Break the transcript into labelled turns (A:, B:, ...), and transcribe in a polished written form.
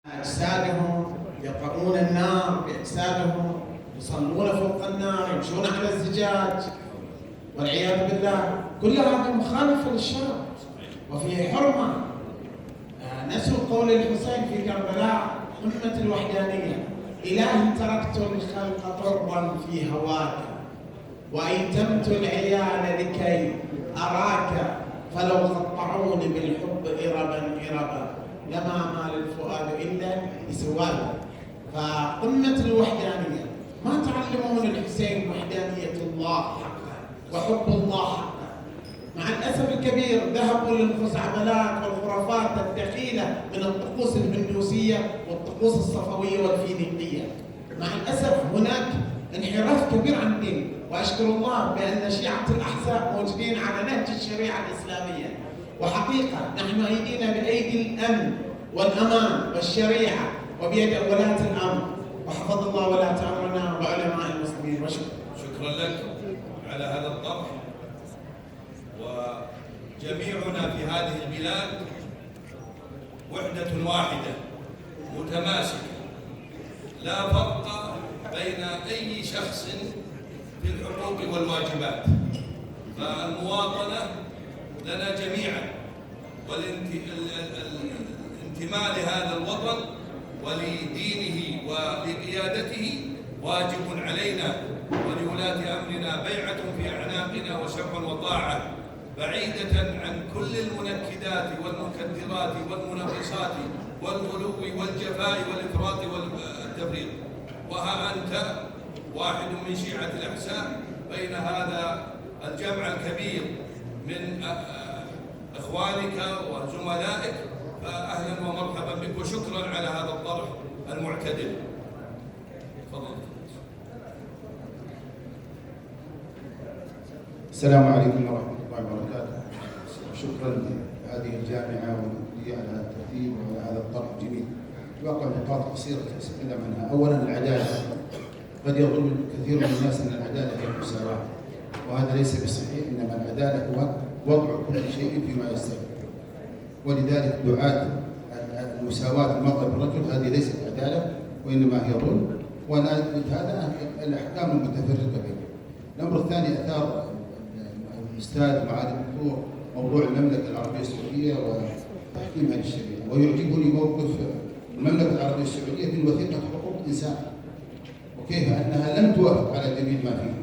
A: أجسادهم، يقرؤون النار بأجسادهم، يصلون فوق النار، يمشون على الزجاج والعياذ بالله. كل هذا مخالف للشرع وفيه حرمة. نسوا قول الحسين في كربلاء: أمة الوحدانية، إلهي تركت الخلق طرا في هواك، وأيتمت العيال لكي أراك، فلو قطعوني بالحب إربا إربا، لما مال الفؤاد إلا بسواك. فأمة الوحدانية ما تعلمون الحسين وحدانية الله حقا وحب الله حقا. مع الأسف الكبير ذهبوا للخزعبلات والخرافات الدخيلة من الطقوس الهندوسية والطقوس الصفوية والفينيقية. مع الأسف هناك انحراف كبير عن الدين، وأشكر الله بأن شيعة الأحزاب موجودين على نهج الشريعة الإسلامية. وحقيقة نحن أيدينا بأيدي الأمن والأمان والشريعة وبيد ولاة الأمر، وحفظ الله ولاة أمرنا وعلماء المسلمين.
B: شكرا لك على هذا الطرح. وجميعنا في هذه البلاد وحدة واحدة متماسكة، لا فرق بين أي شخص في الحقوق والواجبات. فالمواطنة لنا جميعا، والانتماء لهذا الوطن ولدينه ولقيادته واجب علينا ولولاة أمرنا، بيعة في أعناقنا وسمع وطاعة، بعيدة عن كل المنكدات والمكدرات والمنغصات والغلو والجفاء والإفراط والتفريط. وها أنت واحد من شيعة الأحزاب بين هذا الجمع الكبير من إخوانك وزملائك، فأهلا ومرحبا بك، وشكرا على هذا الطرح المعتدل. تفضل.
C: السلام عليكم ورحمة الله وبركاته. شكرا لهذه الجامعة والمديرية على هذا الترتيب وعلى هذا الطرح الجميل. واقع نقاط قصيرة أتكلم عنها. أولا العدالة. قد يظن كثير من الناس أن العدالة هي المساواة، وهذا ليس بصحيح. إنما العدالة هو وضع كل شيء فيما يستوي، ولذلك دعاة المساواة المرأة بالرجل هذه ليست عدالة وإنما هي ظلم، هذا الأحكام المتفرقة بينهم. الأمر الثاني أثار الأستاذ معالي الدكتور موضوع المملكة العربية السعودية وتحكيمها للشريعة، ويعجبني موقف المملكة العربية السعودية في وثيقة حقوق الإنسان، وكيف أنها لم توافق على جميع ما فيه.